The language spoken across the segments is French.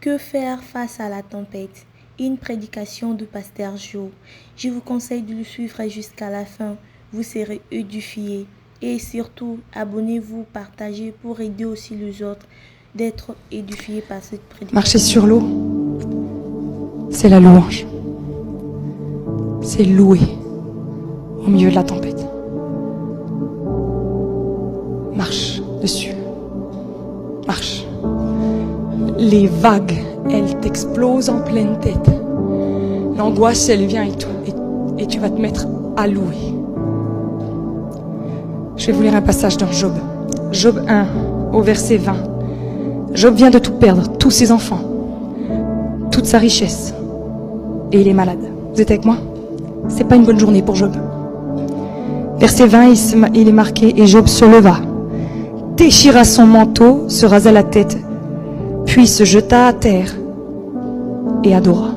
Que faire face à la tempête? Une prédication de Pasteur Joe. Je vous conseille de le suivre jusqu'à la fin. Vous serez édifiés. Et surtout, abonnez-vous, partagez pour aider aussi les autres d'être édifiés par cette prédication. Marcher sur l'eau, c'est la louange. C'est louer au milieu de la tempête. Marche dessus. Marche. Les vagues, elles t'explosent en pleine tête. L'angoisse, elle vient et tu vas te mettre à louer. Je vais vous lire un passage dans Job. Job 1, au verset 20. Job vient de tout perdre, tous ses enfants, toute sa richesse. Et il est malade. Vous êtes avec moi? C'est pas une bonne journée pour Job. Verset 20, il est marqué, et Job se leva, déchira son manteau, se rasa la tête, puis se jeta à terre et adora.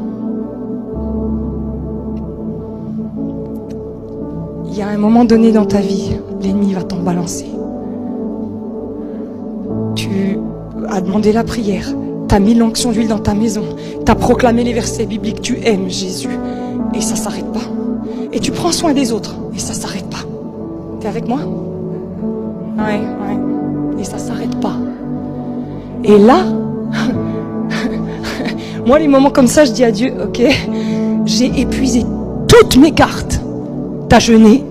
Il y a un moment donné dans ta vie, l'ennemi va t'en balancer. Tu as demandé la prière, tu as mis l'onction d'huile dans ta maison, tu as proclamé les versets bibliques, tu aimes Jésus, et ça ne s'arrête pas. Et tu prends soin des autres, et ça ne s'arrête pas. T'es avec moi? Ouais. Et ça ne s'arrête pas. Et là, moi, les moments comme ça, je dis à Dieu, ok, j'ai épuisé toutes mes cartes. T'as jeûné,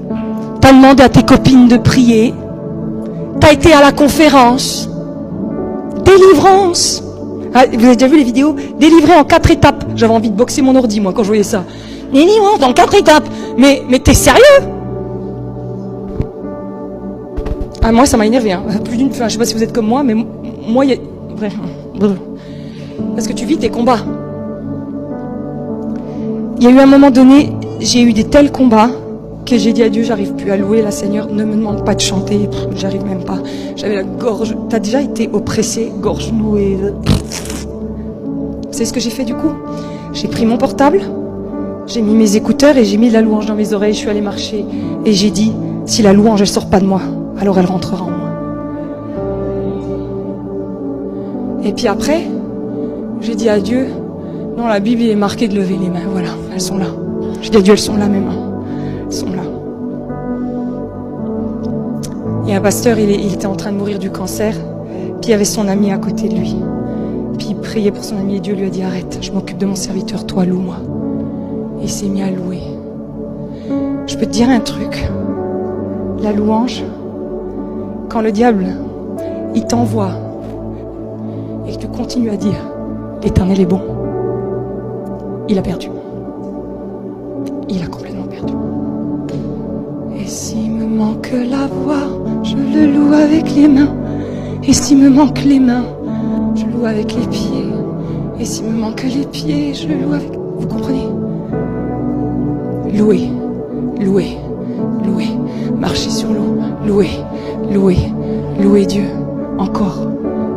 t'as demandé à tes copines de prier, t'as été à la conférence, délivrance. Ah, vous avez déjà vu les vidéos? Délivré en 4 étapes. J'avais envie de boxer mon ordi, moi, quand je voyais ça. Délivrance en 4 étapes. Mais t'es sérieux? Ah, moi, ça m'a énervé. Hein. Enfin, je sais pas si vous êtes comme moi, mais moi, il y a... Parce que tu vis tes combats. Il y a eu un moment donné, j'ai eu des tels combats que j'ai dit à Dieu, j'arrive plus à louer. La Seigneur, ne me demande pas de chanter. J'arrive même pas. J'avais la gorge... T'as déjà été oppressé, gorge nouée. C'est ce que j'ai fait du coup. J'ai pris mon portable, j'ai mis mes écouteurs et j'ai mis de la louange dans mes oreilles. Je suis allée marcher et j'ai dit, si la louange, elle sort pas de moi, alors elle rentrera en moi. Et puis après, j'ai dit à Dieu, dans la Bible, il est marqué de lever les mains. Voilà, elles sont là. J'ai dit à Dieu, elles sont là, mes mains. Elles sont là. Il y a un pasteur, il était en train de mourir du cancer. Puis il y avait son ami à côté de lui. Puis il priait pour son ami et Dieu lui a dit, arrête, je m'occupe de mon serviteur, toi loue-moi. Et il s'est mis à louer. Je peux te dire un truc. La louange, quand le diable, il t'envoie et que tu continues à dire, l'Éternel est bon, il a perdu. Il a complètement perdu. Et s'il me manque la voix, je le loue avec les mains. Et s'il me manque les mains, je loue avec les pieds. Et s'il me manque les pieds, je le loue avec... Vous comprenez? Louer, louer, louer. Marcher sur l'eau, louer, louer, louer Dieu. Encore,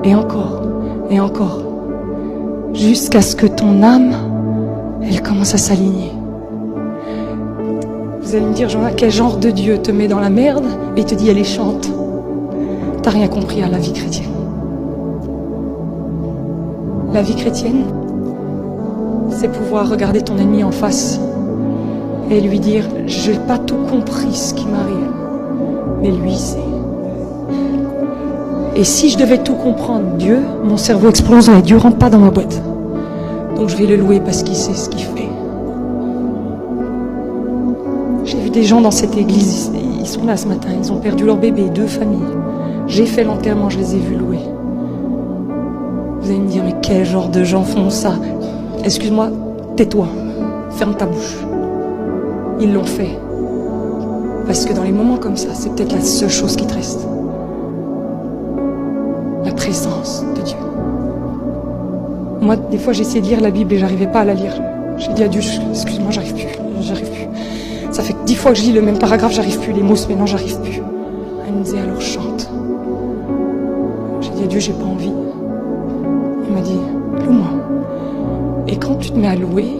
et encore, et encore. Jusqu'à ce que ton âme, elle commence à s'aligner. Vous allez me dire, Jean, quel genre de Dieu te met dans la merde et te dit, allez, chante. T'as rien compris à la vie chrétienne. La vie chrétienne, c'est pouvoir regarder ton ennemi en face et lui dire, je n'ai pas tout compris ce qui m'arrive, mais lui sait. Et si je devais tout comprendre, Dieu, mon cerveau exploserait, Dieu rentre pas dans ma boîte. Donc je vais le louer parce qu'il sait ce qu'il fait. J'ai vu des gens dans cette église, ils sont là ce matin, ils ont perdu leur bébé, 2 familles. J'ai fait l'enterrement, je les ai vus louer. Vous allez me dire, mais quel genre de gens font ça? Excuse-moi, tais-toi, ferme ta bouche. Ils l'ont fait. Parce que dans les moments comme ça, c'est peut-être la seule chose qui te reste. La présence de Dieu. Moi, des fois, j'ai essayé de lire la Bible et j'arrivais pas à la lire. J'ai dit à Dieu, excuse-moi, j'arrive plus. Ça fait 10 fois que je lis le même paragraphe, j'arrive plus. Les mots, maintenant, j'arrive plus. Elle me disait, alors chante. J'ai dit à Dieu, j'ai pas envie. Il m'a dit, loue-moi. Et quand tu te mets à louer,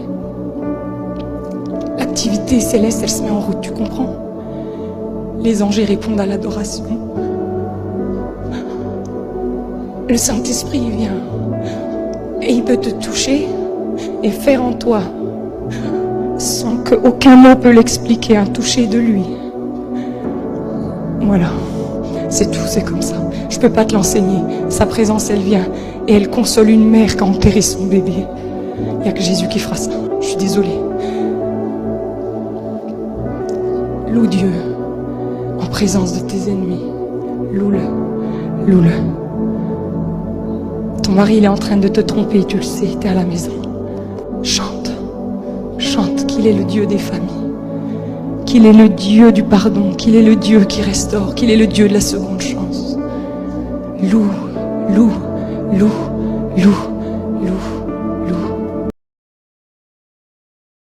l'activité céleste, elle se met en route, tu comprends? Les anges répondent à l'adoration. Le Saint-Esprit vient Et il peut te toucher et faire en toi, sans qu'aucun mot peut l'expliquer, un toucher de lui. Voilà, c'est tout, c'est comme ça. Je peux pas te l'enseigner. Sa présence, elle vient et elle console une mère qui a enterré son bébé. Il n'y a que Jésus qui fera ça. Je suis désolée. Loue Dieu en présence de tes ennemis. Loue-le, loue-le. Ton mari, il est en train de te tromper, tu le sais, t'es à la maison. Chante, chante qu'il est le Dieu des familles, qu'il est le Dieu du pardon, qu'il est le Dieu qui restaure, qu'il est le Dieu de la seconde chance. Loue, loue, loue, loue, loue.